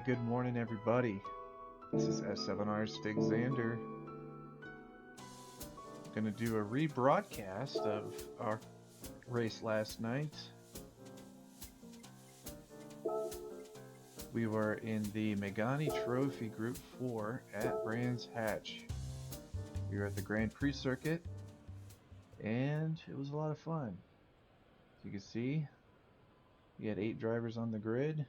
Good morning, everybody. This is S7R Stig Xander. Gonna do a rebroadcast of our race last night. We were in the Megane Trophy Group 4 at Brands Hatch. We were at the Grand Prix circuit, and it was a lot of fun. As you can see, we had 8 drivers on the grid,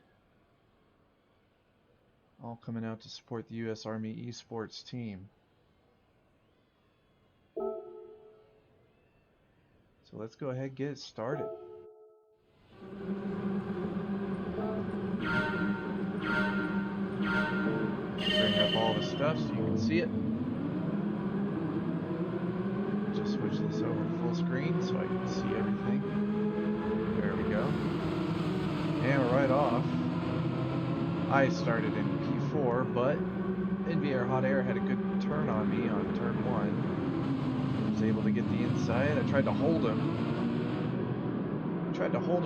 all coming out to support the U.S. Army esports team. So let's go ahead and get it started. Bring up all the stuff so you can see it. Just switch this over to full screen so I can see everything. There we go. And we're right off. I started in P4, but NVR Hot Air had a good turn on me on turn 1. I was able to get the inside. I tried to hold him.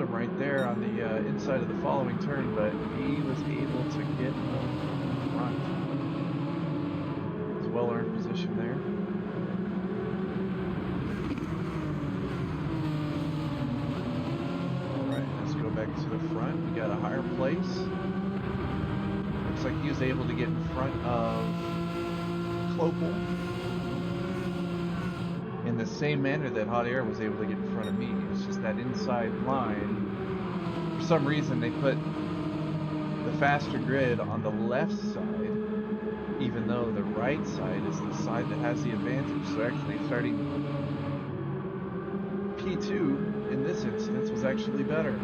Right there on the inside of the following turn, but he was able to get up front. It's a well-earned position there. Alright, let's go back to the front. We got a higher place. Looks like he was able to get in front of Clopel in the same manner that Hot Air was able to get in front of me. It's just that inside line. For some reason they put the faster grid on the left side, even though the right side is the side that has the advantage. So actually starting P2 in this instance was actually better.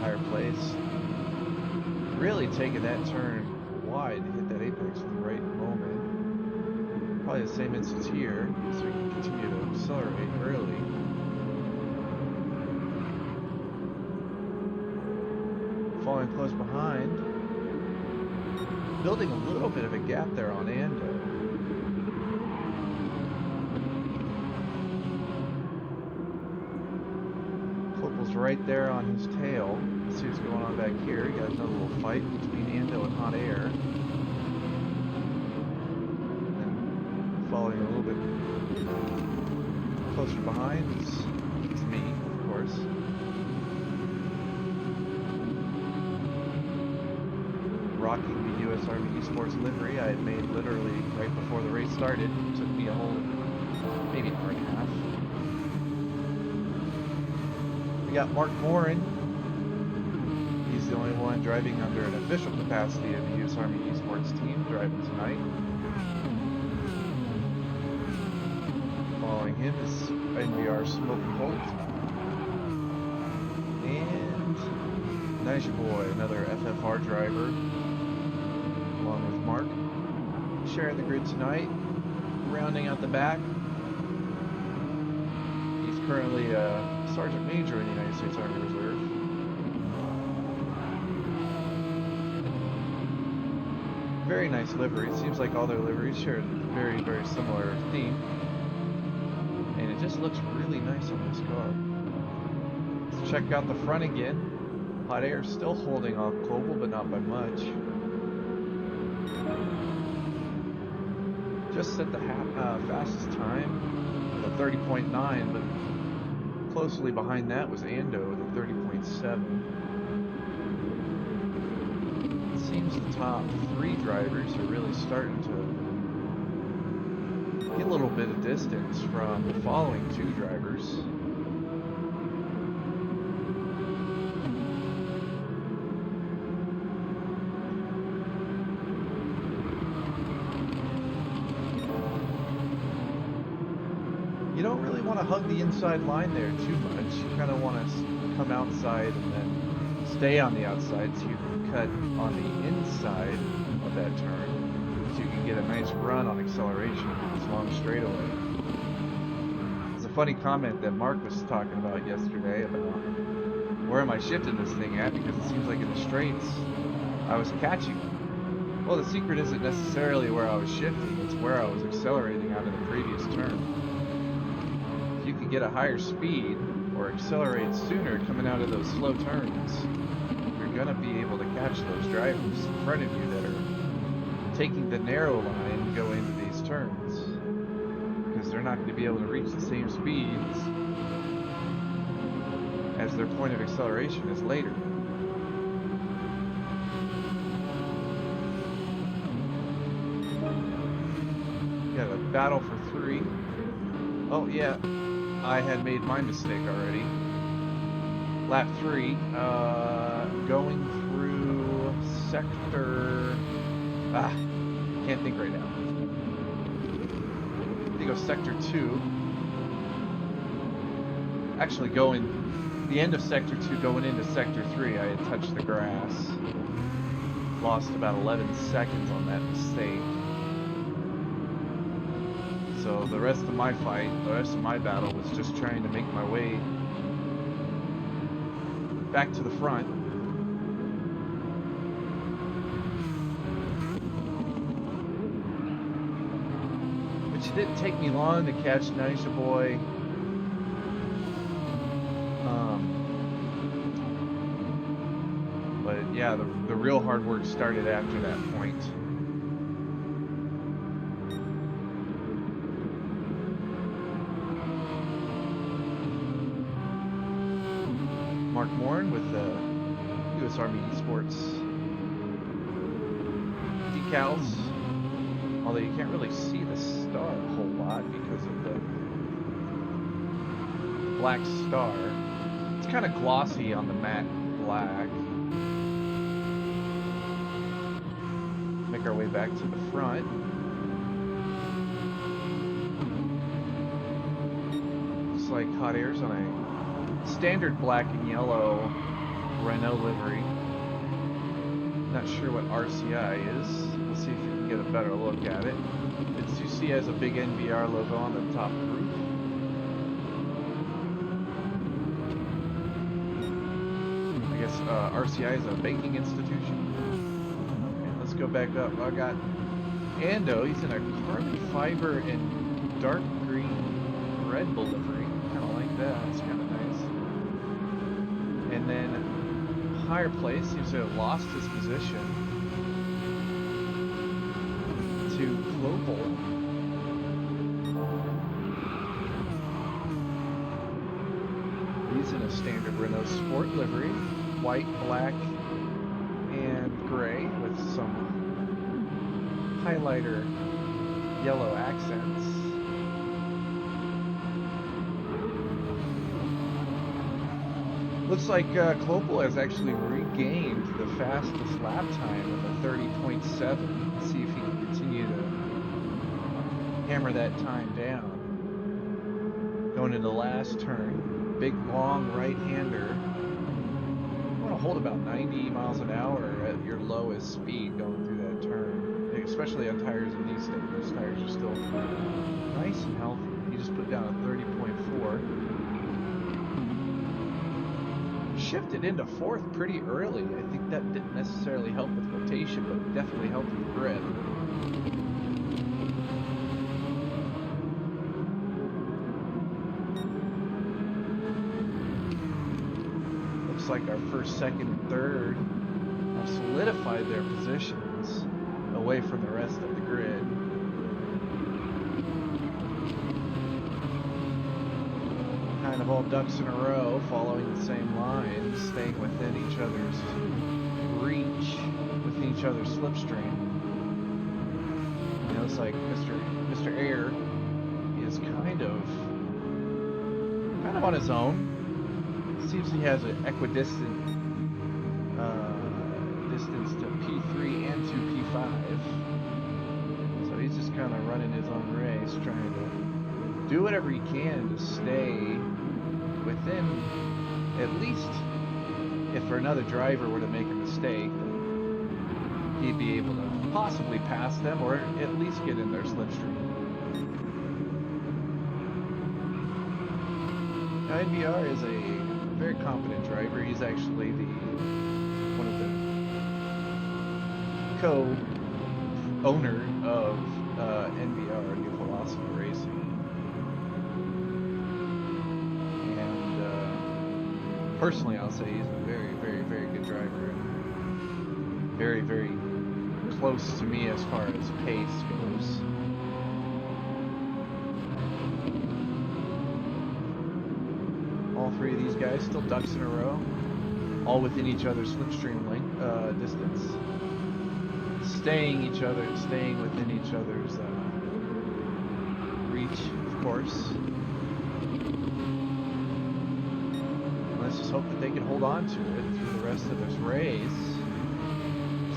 Higher place. Really taking that turn wide to hit that apex at the right moment. Probably the same instance here, so we can continue to accelerate early. Falling close behind. Building a little bit of a gap there on Ando. Clopel's right there on his tail. Let's see what's going on back here. You got another little fight between Ando and Hot Air. And following a little bit closer behind is me, of course. Rocking the U.S. Army esports livery I had made literally right before the race started. It took me a whole, maybe an hour and a half. We got Mark Morin. He's the only one driving under an official capacity of the U.S. Army esports team driving tonight. Following him is NVR Smoking Holt. And Nice Boy, another FFR driver, along with Mark. Sharing the grid tonight, rounding out the back. He's currently a Sergeant Major in the United States Army Reserve. Very nice livery. It seems like all their liveries share a very, very similar theme. And it just looks really nice on this car. Let's check out the front again. Hot Air still holding off Global, but not by much. Just set the fastest time with a 30.9, but closely behind that was Ando with a 30.7. Seems the top 3 drivers are really starting to get a little bit of distance from the following 2 drivers. You don't really want to hug the inside line there too much. You kind of want to come outside and then stay on the outside so you can cut on the inside of that turn so you can get a nice run on acceleration with this long straightaway. It's a funny comment that Mark was talking about yesterday about where am I shifting this thing at, because it seems like in the straights I was catching. Well, the secret isn't necessarily where I was shifting, it's where I was accelerating out of the previous turn. you could get a higher speed or accelerate sooner coming out of those slow turns, you're going to be able to catch those drivers in front of you that are taking the narrow line going into these turns, because they're not going to be able to reach the same speeds as their point of acceleration is later. Got a battle for 3. Oh yeah, I had made my mistake already. Lap 3, going through sector... can't think right now. I think it was sector 2. Actually going, the end of sector 2 going into sector 3, I had touched the grass. Lost about 11 seconds on that mistake. So the rest of my fight, the rest of my battle was just trying to make my way back to the front. Which didn't take me long to catch Nisha Boy. But yeah, the real hard work started after that point. Mark Morin with the U.S. Army Esports decals. Although you can't really see the star a whole lot because of the black star. It's kind of glossy on the matte black. Make our way back to the front. Looks like hot air's on a standard black and yellow Renault livery. Not sure what RCI is. We'll see if we can get a better look at it. It's, you see, has a big NVR logo on the top roof. I guess RCI is a banking institution. Okay, let's go back up. I got Ando. He's in a carbon fiber and dark green Red Bull livery. Kind of like that. It's kind of nice. And then higher place seems to have lost his position to Global. He's in a standard Renault Sport livery, white, black, and gray with some highlighter yellow accents. Looks like Clopel has actually regained the fastest lap time with a 30.7. Let's see if he can continue to hammer that time down. Going into the last turn, big long right-hander. You want to hold about 90 miles an hour at your lowest speed going through that turn, especially on tires in these days. Those tires are still nice and healthy. You just put down a 30.4. Shifted into 4th pretty early. I think that didn't necessarily help with rotation, but definitely helped with grip. Looks like our first, second, and third have solidified their positions away from the rest of the grid. Kind of all ducks in a row, following the same line, staying within each other's reach, within each other's slipstream. You know, it's like Mr. Air is kind of on his own. It seems he has an equidistant distance to P3 and to P5. So he's just kind of running his own race, trying to do whatever he can to stay within, at least if another driver were to make a mistake, he'd be able to possibly pass them or at least get in their slipstream. Now, NVR is a very competent driver. He's actually one of the co-owner of NVR, New Philosophy Racing. personally, I'll say he's a very, very, very good driver. Very, very close to me as far as pace goes. All three of these guys still ducks in a row, all within each other's slipstream length distance, staying within each other's reach, of course. Let's just hope that they can hold on to it through the rest of this race.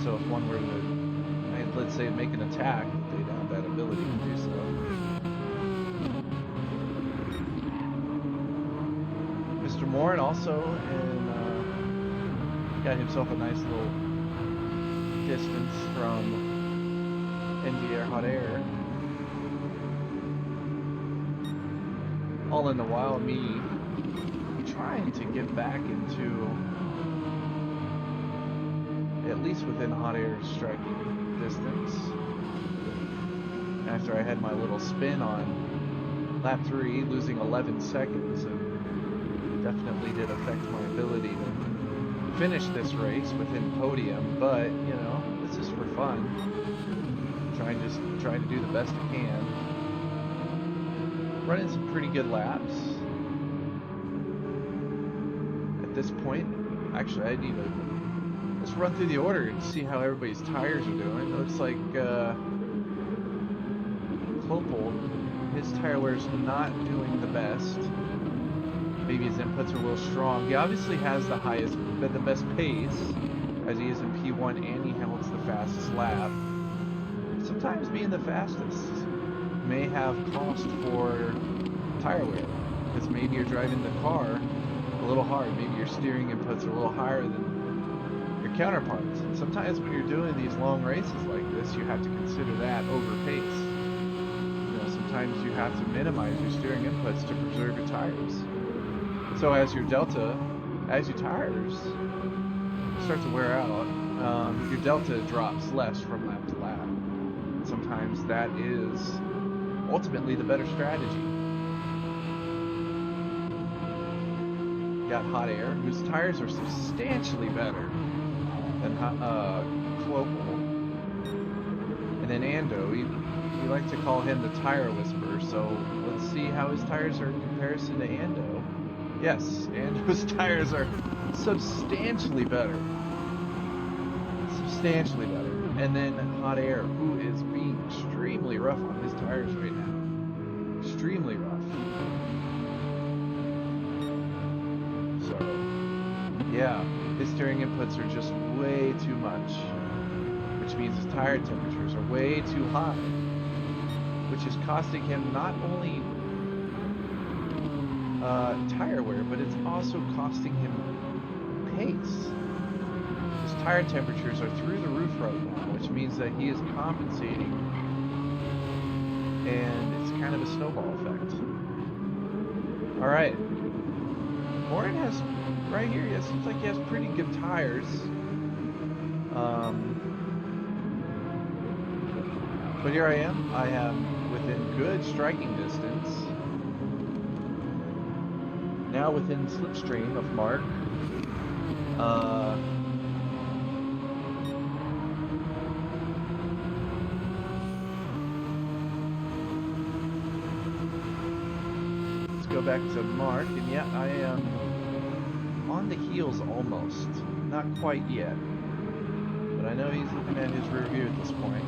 So if one were to, let's say, make an attack, they'd have that ability to do so. Mr. Morin also got himself a nice little distance from NDR Hot Air. All in the while, me trying to get back into at least within Hot Air's striking distance. After I had my little spin on lap 3, losing 11 seconds, and definitely did affect my ability to finish this race within podium, but you know, this is for fun. Trying to do the best I can. Running some pretty good laps. At this point, actually I need to, let's run through the order and see how everybody's tires are doing. It looks like Clopel, his tire wear's not doing the best. Maybe his inputs are a little strong. He obviously has the best pace, as he is in P1 and he holds the fastest lap. Sometimes being the fastest may have cost for tire wear, because maybe you're driving the car a little hard. Maybe your steering inputs are a little higher than your counterparts. And sometimes when you're doing these long races like this, you have to consider that over pace. You know, sometimes you have to minimize your steering inputs to preserve your tires. So as your tires start to wear out, your delta drops less from lap to lap. And sometimes that is ultimately the better strategy. Got Hot Air, whose tires are substantially better than Clopel. And then Ando, we like to call him the tire whisperer, so let's see how his tires are in comparison to Ando. Yes, Ando's tires are substantially better. Substantially better. And then Hot Air, who is being extremely rough on his tires right now. Extremely rough. So, yeah, his steering inputs are just way too much, which means his tire temperatures are way too high, which is costing him not only tire wear, but it's also costing him pace. His tire temperatures are through the roof right now, which means that he is compensating, and it's kind of a snowball effect. Alright, Morin has, right here, it seems like he has pretty good tires. But here I am within good striking distance. Now within slipstream of Mark. Let's go back to Mark, and yeah, I am on the heels almost. Not quite yet. But I know he's looking at his rear view at this point.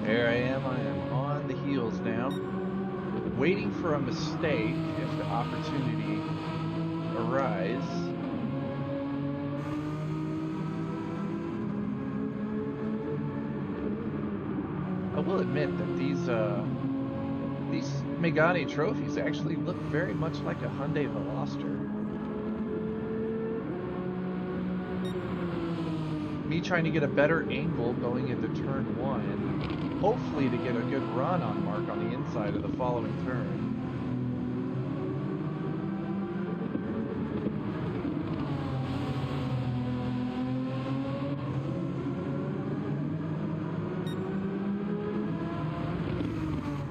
There I am on the heels now, waiting for a mistake if the opportunity arise. I will admit that these Megane trophies actually look very much like a Hyundai Veloster. Me trying to get a better angle going into turn 1, hopefully to get a good run on Mark on the inside of the following turn.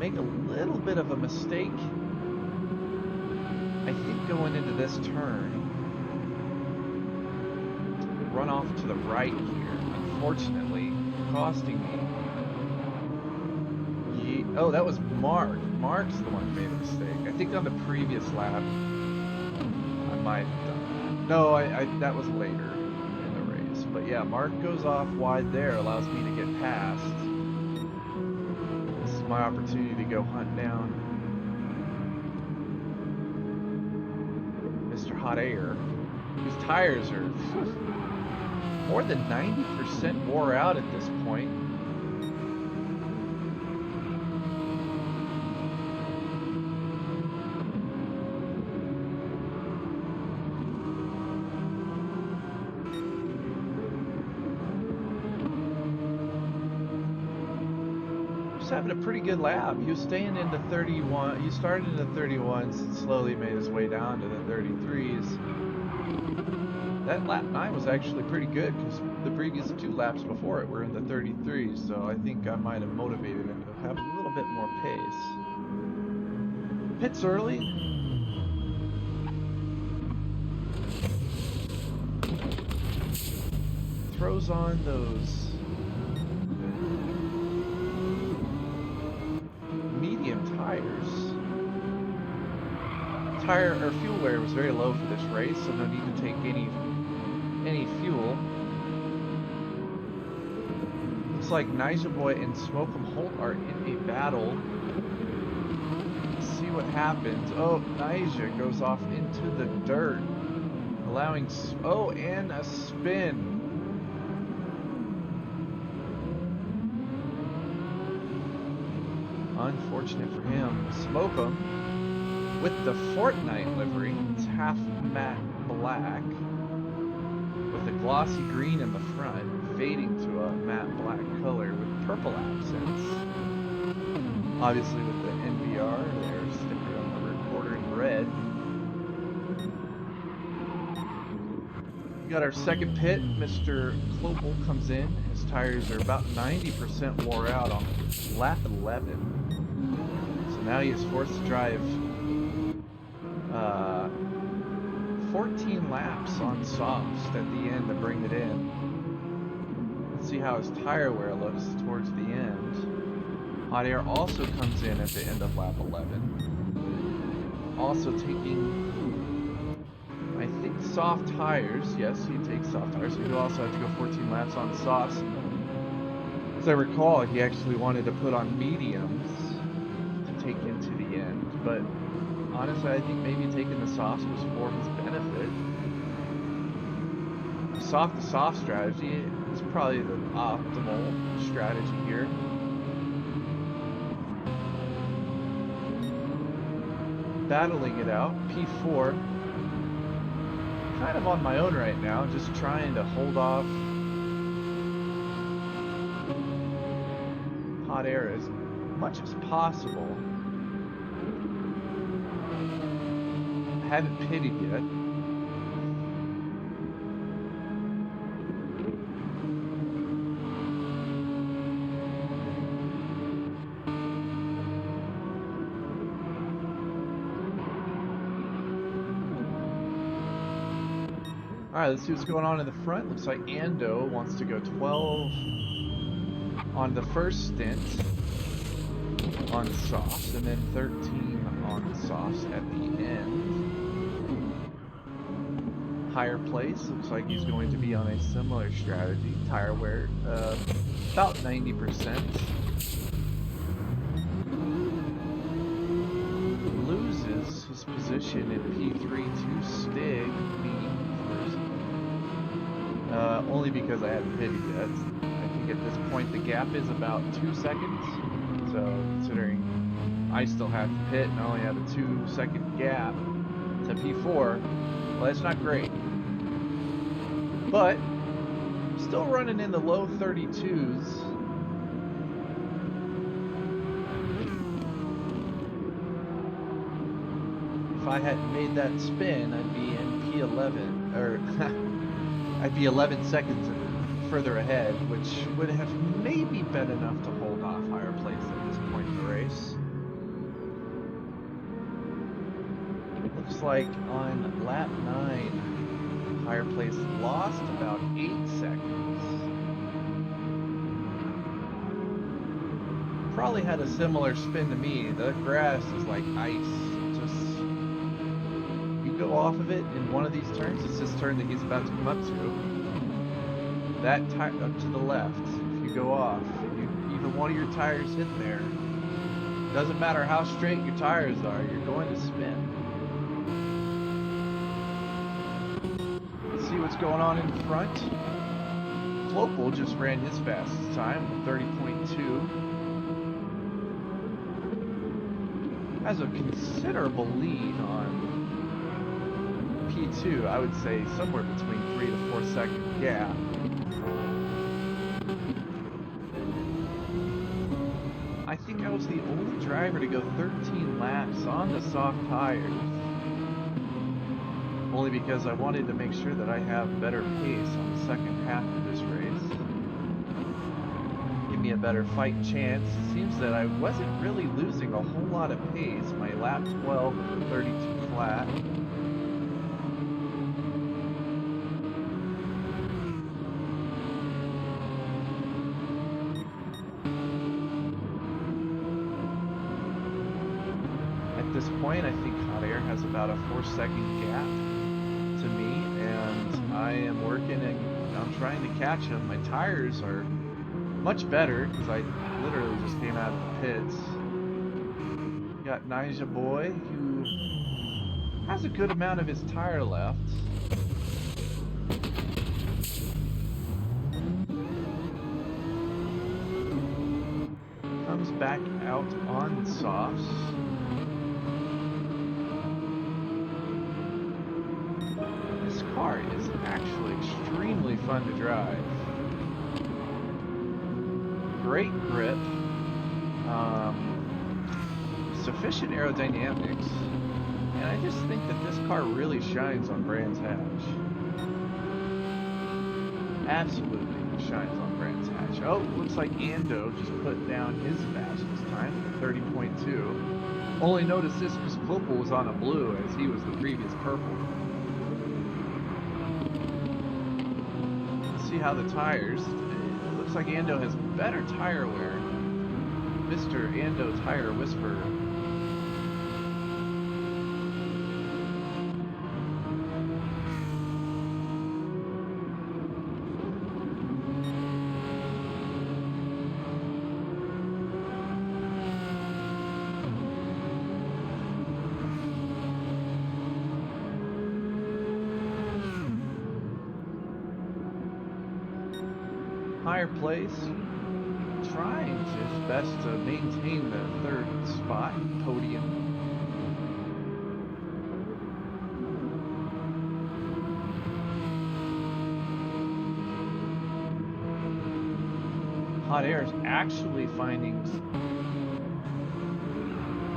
make a little bit of a mistake, I think, going into this turn. Run off to the right here, unfortunately, costing me. Oh, that was Mark. Mark's the one who made a mistake. I think on the previous lap, I might have done that. No, that was later in the race. But yeah, Mark goes off wide there, allows me to get past. This is my opportunity to go hunt down Mr. Hot Air, whose tires are more than 90% wore out at this point. Having a pretty good lap. He was staying into 31. He started in the 31s and slowly made his way down to the 33s. That lap 9 was actually pretty good because the previous 2 laps before it were in the 33s, so I think I might have motivated him to have a little bit more pace. Pits early. Throws on those tires. Fuel wear was very low for this race, so no need to take any fuel. Looks like Nyjah Boy and Smoke'em Holt are in a battle. Let's see what happens. Oh, Nyjah goes off into the dirt, allowing and a spin. Unfortunate for him. Smoke'em with the Fortnite livery. It's half matte black with a glossy green in the front, fading to a matte black color with purple accents. Obviously with the NVR, their sticker on the recorder in red. We got our second pit. Mr. Klopel comes in. His tires are about 90% wore out on lap 11. Now he is forced to drive 14 laps on softs at the end to bring it in. Let's see how his tire wear looks towards the end. Hot Air also comes in at the end of lap 11. Also taking, I think, soft tires. Yes, he takes soft tires. So he'll also have to go 14 laps on softs. As I recall, he actually wanted to put on mediums take into the end, but honestly I think maybe taking the softs was for his benefit. The soft to soft strategy is probably the optimal strategy here. Battling it out, P4. Kind of on my own right now, just trying to hold off Hot Air as much as possible. Haven't pitted yet. Alright, let's see what's going on in the front. Looks like Ando wants to go 12 on the first stint on softs, and then 13 on softs at the end. Higher place, looks like he's going to be on a similar strategy. Tire wear, about 90%. Loses his position in P3 to Stig, only because I hadn't pitted yet. I think at this point the gap is about 2 seconds. So considering I still have to pit and I only have a 2-second gap to P4, well, that's not great. But still running in the low 32s. If I hadn't made that spin, I'd be in P11, or I'd be 11 seconds further ahead, which would have maybe been enough to hold off higher place at this point in the race. Looks like on lap 9, higher place lost about 8 seconds. Probably had a similar spin to me. The grass is like ice. Just, you go off of it in one of these turns, it's this turn that he's about to come up to. That up to the left, if you go off, even one of your tires hit there, doesn't matter how straight your tires are, you're going to spin. Let's see what's going on in front. Glopal just ran his fastest time, 30.2. Has a considerable lead on P2, I would say somewhere between 3 to 4 second gap. I think I was the only driver to go 13 laps on the soft tires. Only because I wanted to make sure that I have better pace on the second half of this race. Give me a better fight chance. Seems that I wasn't really losing a whole lot of pace. My lap 12 with the 32 flat. At this point, I think Hot Air has about a 4-second gap to me, and I am working and I'm trying to catch him. My tires are much better because I literally just came out of the pits. Got Ninja Boy, who has a good amount of his tire left. Comes back out on softs. This car is actually extremely fun to drive. Great grip, sufficient aerodynamics, and I just think that this car really shines on Brands Hatch. Absolutely shines on Brands Hatch. Oh, looks like Ando just put down his fastest time, 30.2. Only noticed this because Glopal was on a blue as he was the previous purple. Let's see how the tires. It looks like Ando has better tire wear. Mr. Ando Tire Whisperer. Higher place, trying his best to maintain the 3rd spot podium. Hot Air is actually finding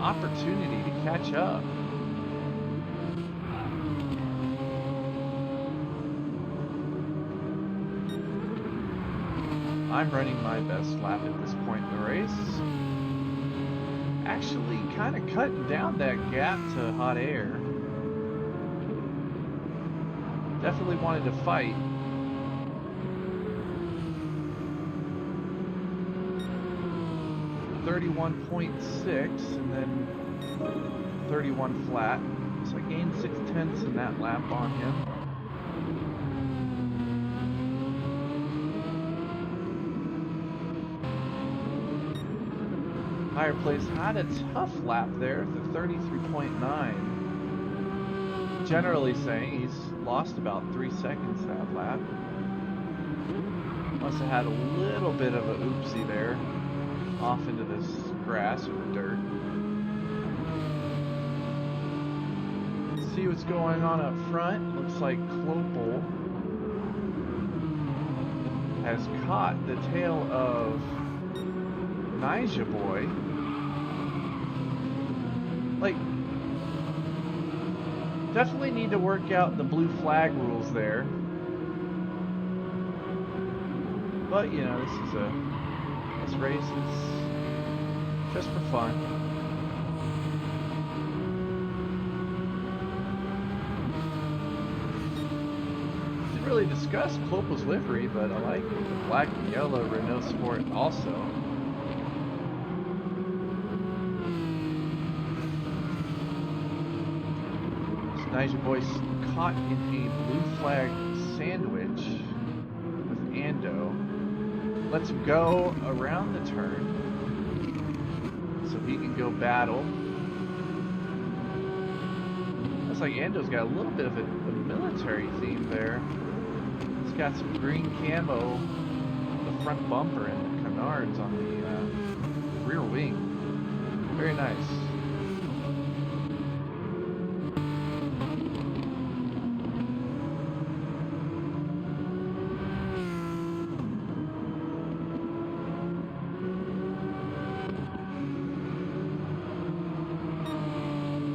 opportunity to catch up. I'm running my best lap at this point in the race. Actually kind of cutting down that gap to Hot Air. Definitely wanted to fight. .6 and then 31 flat. So I gained 0.6 in that lap on him. Higher place had a tough lap there at the 33.9. Generally saying he's lost about 3 seconds that lap. Must have had a little bit of a oopsie there. Off into this grass or the dirt. Let's see what's going on up front. Looks like Glopal has caught the tail of Ninja Boy. Like, definitely need to work out the blue flag rules there. But, you know, this race is just for fun. really discussed Clopel's livery, but I like the black and yellow Renault Sport also. Niger Boy caught in a blue flag sandwich with Ando. Lets him go around the turn so he can go battle. Looks like Ando's got a little bit of a military theme there. He's got some green camo on the front bumper and the canards on the rear wing. Very nice.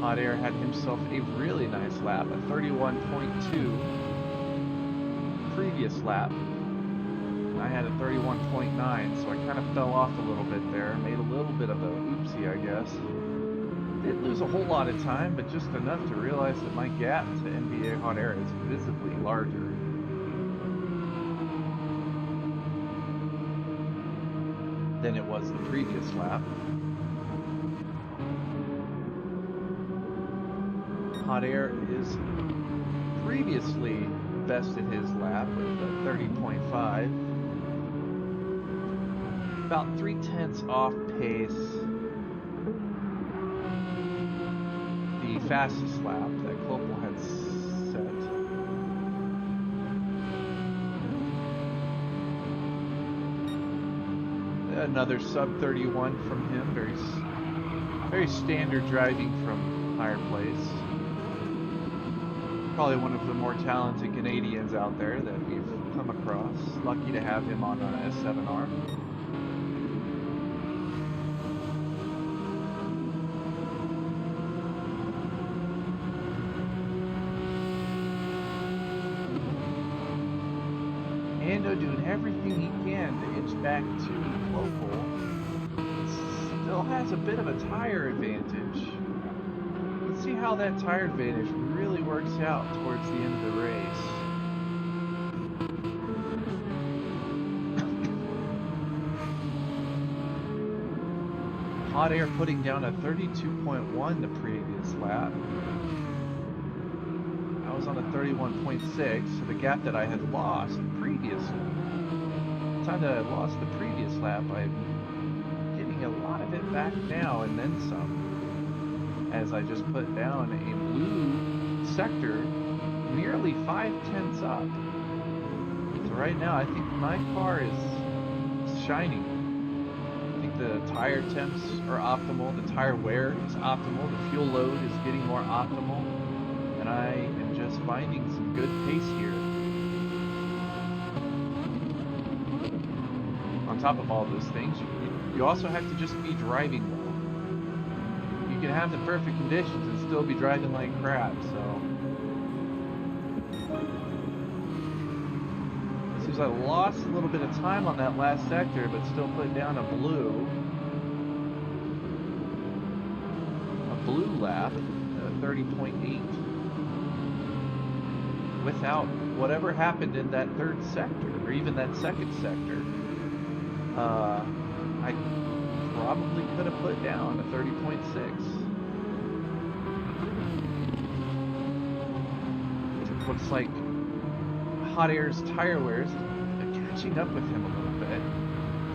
Hot Air had himself a really nice lap, a 31.2 previous lap. I had a 31.9, so I kind of fell off a little bit there. Made a little bit of a oopsie, I guess. Didn't lose a whole lot of time, but just enough to realize that my gap to NBA Hot Air is visibly larger. Than it was the previous lap. Hot Air is previously bested his lap with a 30.5. About 0.3 off pace. The fastest lap that Clopel had set. Another sub 31 from him. Very standard driving from higher place. Probably one of the more talented Canadians out there that we've come across. Lucky to have him on an S7R. Ando doing everything he can to inch back to Clopel. Still has a bit of a tire advantage. Let's see how that tire advantage really works out towards the end of the race. Hot Air putting down a 32.1 the previous lap. I was on a 31.6, so the gap that I had lost previously. The time that I lost the previous lap, I'm getting a lot of it back now and then some. As I just put down a blue sector nearly 0.5 up. So right now I think my car is shining. I think the tire temps are optimal, the tire wear is optimal, the fuel load is getting more optimal, and I am just finding some good pace here. On top of all those things, you also have to just be driving well. You can have the perfect conditions and still be driving like crap, so. It seems I lost a little bit of time on that last sector, but still put down a blue lap, 30.8. Without whatever happened in that third sector, or even that second sector, I probably could have put down a 30.6. It looks like Hot Air's tire wear is catching up with him a little bit.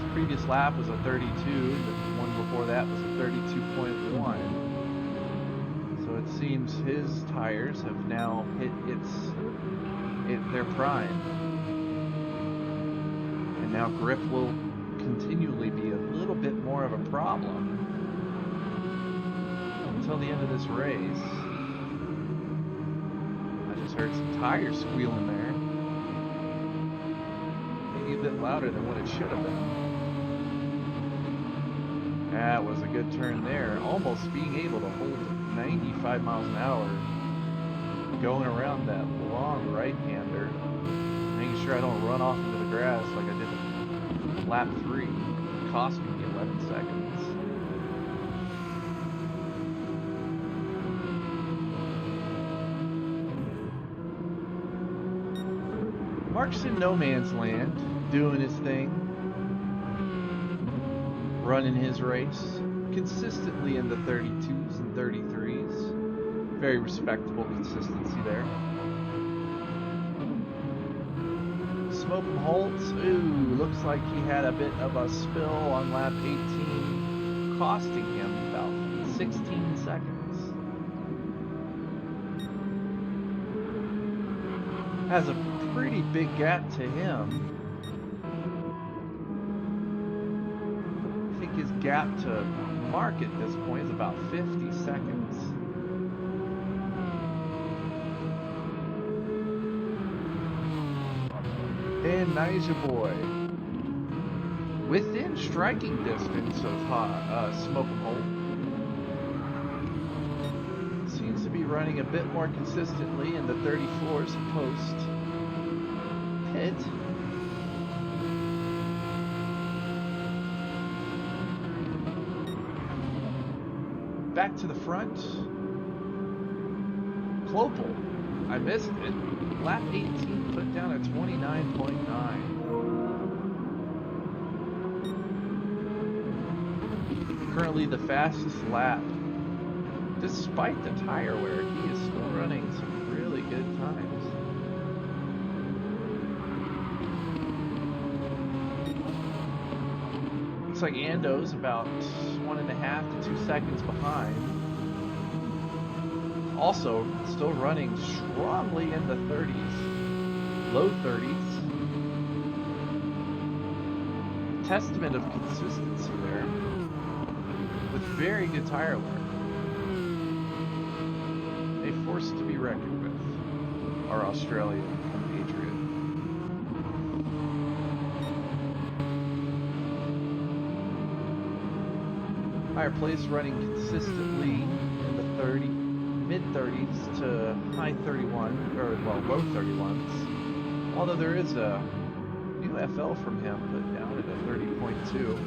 His previous lap was a 32, the one before that was a 32.1. So it seems his tires have now hit their prime. And now grip will continually be a little bit more of a problem until the end of this race. I just heard some tires squealing there. Maybe a bit louder than what it should have been. That was a good turn there. Almost being able to hold 95 miles an hour going around that long right-hander. Making sure I don't run off into the grass like I did at lap 3. Costing me 11 seconds. Mark's in no man's land, doing his thing, running his race, consistently in the 32s and 33s. Very respectable consistency there. Smoke him Holtz. Ooh, looks like he had a bit of a spill on lap 18, costing him about 16 seconds. Has a pretty big gap to him. I think his gap to Mark at this point is about 50 seconds. And Nija Boy, within striking distance of Smoke 'em Holt, seems to be running a bit more consistently in the 34s post pit. Back to the front. Clopel, I missed it. Lap 18 put down a 29.9. Currently the fastest lap. Despite the tire wear, he is still running some really good times. Looks like Ando's about 1.5 to 2 seconds behind. Also, still running strongly in the 30s, low 30s. Testament of consistency there, with very good tire wear. A force to be reckoned with, our Australian compatriot. Higher place running consistently in the mid-30s to high 31, or well, low 31s. Although there is a new FL from him put down at a 30.2,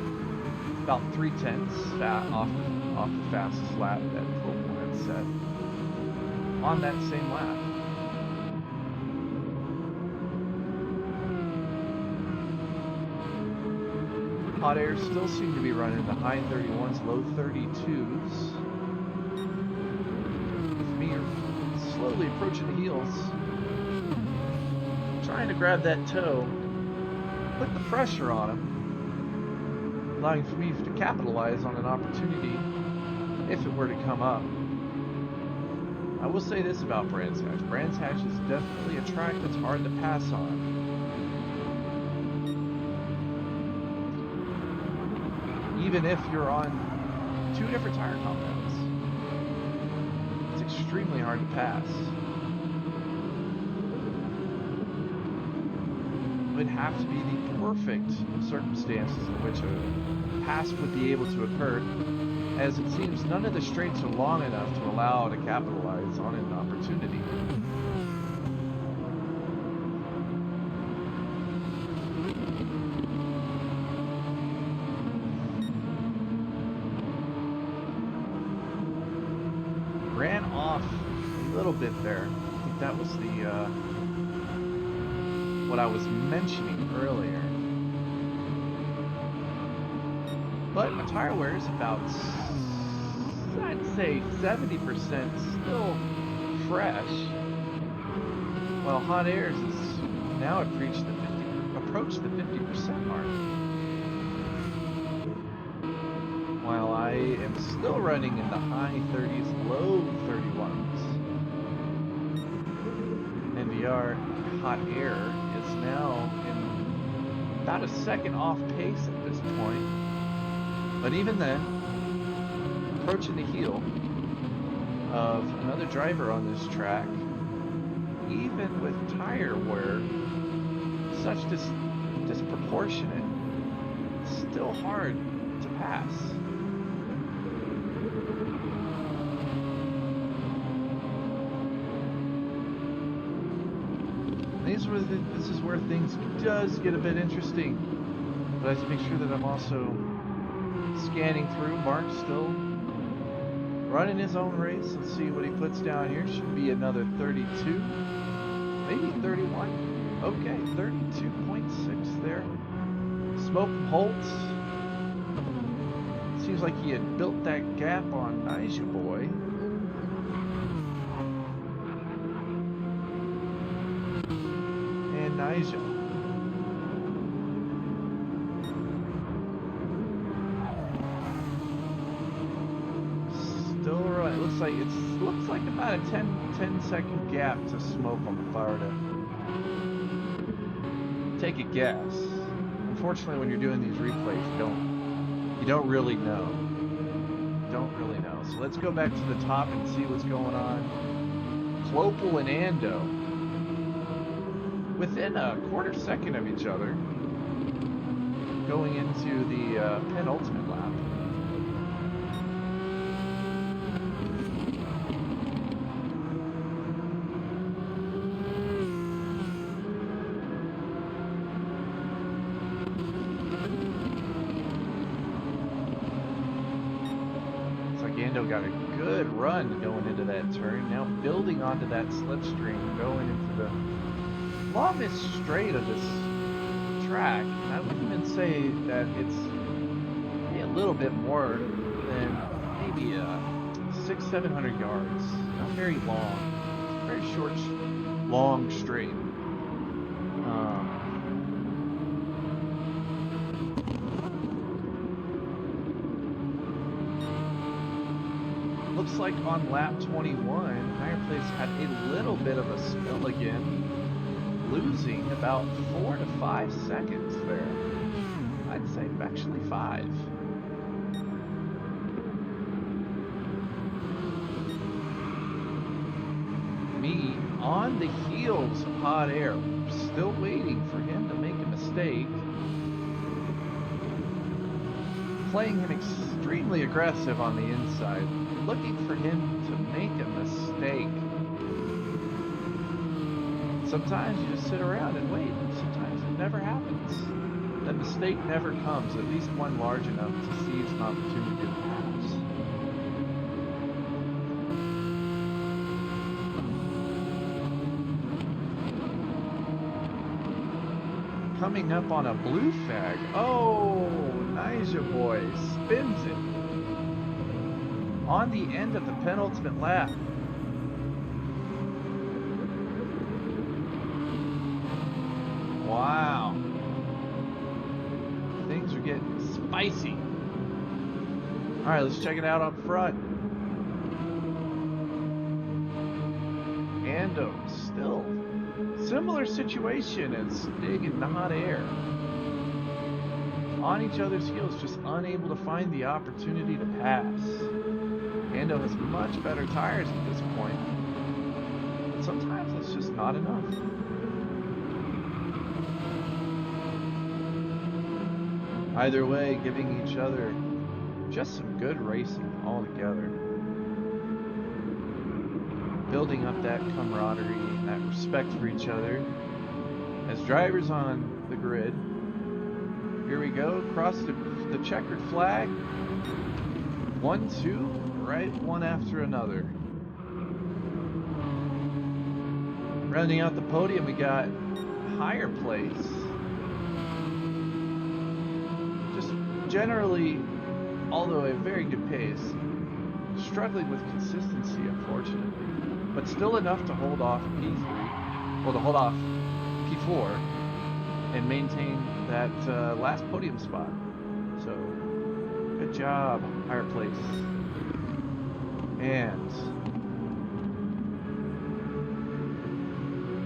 about 0.3 off the fastest lap that Clopel had set on that same lap. Hot Air still seem to be running the high 31s, low 32s. With me slowly approaching the heels, trying to grab that toe, put the pressure on him, allowing for me to capitalize on an opportunity if it were to come up. I will say this about Brands Hatch. Brands Hatch is definitely a track that's hard to pass on. Even if you're on 2 different tire compounds, it's extremely hard to pass. It would have to be the perfect circumstances in which a pass would be able to occur, as it seems none of the straights are long enough to allow to capitalize on an opportunity. Ran off a little bit there. I think that was the what I was mentioning earlier. But my tire wear is about, I'd say 70% still fresh, while Hot Air's is now approached the 50% mark. While I am still running in the high 30s, low 31s. NVR Hot Air is now in about a second off pace at this point. But even then, approaching the heel of another driver on this track, even with tire wear such disproportionate, still hard to pass. This is where things does get a bit interesting, but I have to make sure that I'm also scanning through. Mark's still running his own race. Let's see what he puts down here. Should be another 32, maybe 31. Okay, 32.6 there. Smoke from Holtz. Seems like he had built that gap on Nija Boy. And Nija. Still right. Looks like about a 10-second gap to Smoke on the fire to take a guess. Unfortunately, when you're doing these replays, you don't really know. Don't really know. So let's go back to the top and see what's going on. Clopel and Ando within a quarter second of each other going into the penultimate lap. Ando got a good run going into that turn, now building onto that slipstream, going into the longest straight of this track. And I wouldn't even say that it's a little bit more than maybe 600-700 yards. Not very long. It's a very short, long straight. Looks like on lap 21, Higher Place had a little bit of a spill again, losing about 4 to 5 seconds there. I'd say actually 5. Me on the heels of Hot Air, still waiting for him to make a mistake. Playing him extremely aggressive on the inside, looking for him to make a mistake. Sometimes you just sit around and wait. Sometimes it never happens. That mistake never comes, at least one large enough to seize an opportunity to pass. Coming up on a blue flag. Oh, Nija Boy spins it on the end of the penultimate lap. Wow. Things are getting spicy. All right, let's check it out up front. Ando still similar situation as Stig and Hot Air. On each other's heels, just unable to find the opportunity to pass. Ando has much better tires at this point, but sometimes it's just not enough. Either way, giving each other just some good racing altogether. Building up that camaraderie and that respect for each other as drivers on the grid. Here we go, across the checkered flag. 1, 2, right one after another. Rounding out the podium, we got Higher Place. Just generally, although a very good pace, struggling with consistency, unfortunately, but still enough to hold off P3, well, to hold off P4 and maintain that last podium spot. So, good job, Higher Place. And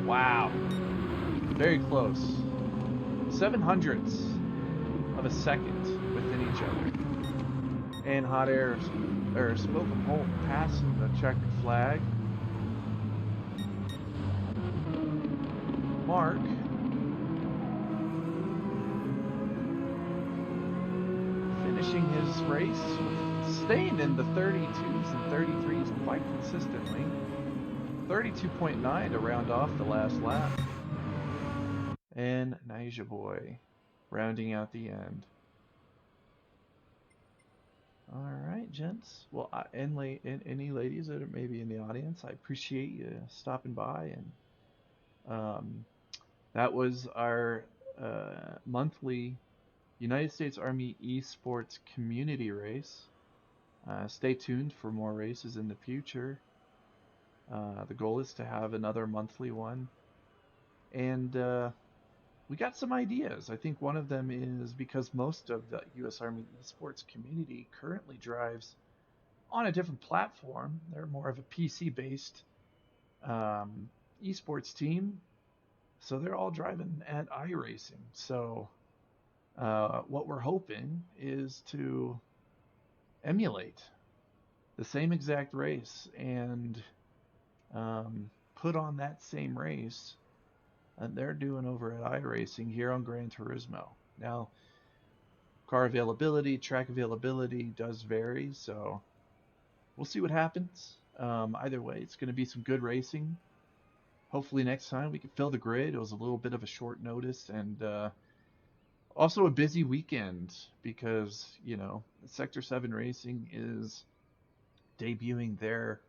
wow, very close. 0.07 of a second within each other. And Hot Air, or Smoke and Holt passing the checkered flag. Mark finishing his race, staying in the 32s and 33s quite consistently. 32.9 to round off the last lap. And Nija Boy rounding out the end. All right, gents. Well, and any ladies that are maybe in the audience, I appreciate you stopping by and That was our monthly United States Army Esports Community Race. Stay tuned for more races in the future. The goal is to have another monthly one. And we got some ideas. I think one of them is because most of the U.S. Army esports community currently drives on a different platform. They're more of a PC based um, esports team. So they're all driving at iRacing. So what we're hoping is to emulate the same exact race and put on that same race and they're doing over at iRacing here on Gran Turismo. Now, car availability, track availability does vary, so we'll see what happens. Either way, it's going to be some good racing. Hopefully, next time we can fill the grid. It was a little bit of a short notice and also a busy weekend because, Sector 7 Racing is debuting their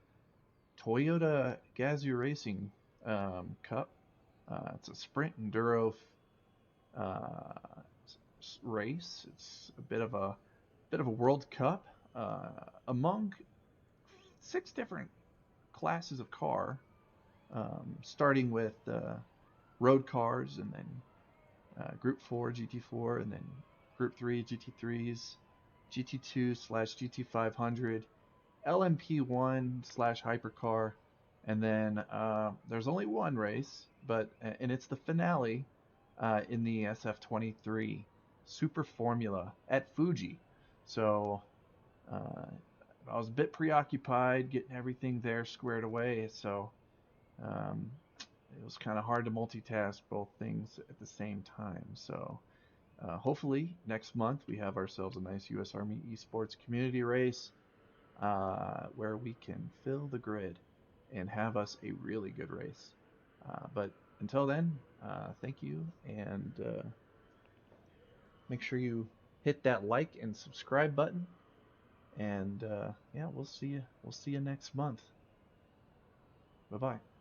Toyota Gazoo Racing Cup. It's a sprint enduro uh, race. It's a bit of a World Cup among 6 different classes of car, starting with road cars, and then Group 4 GT4, and then Group 3 GT3s, GT2 slash GT500, LMP1 slash hypercar, and then there's only one race, and it's the finale in the SF23 Super Formula at Fuji. So uh, I was a bit preoccupied getting everything there squared away, so um, it was kind of hard to multitask both things at the same time. So hopefully next month we have ourselves a nice U.S. Army esports community race where we can fill the grid and have us a really good race. But until then, thank you, and make sure you hit that like and subscribe button. And yeah, we'll see you. We'll see you next month. Bye bye.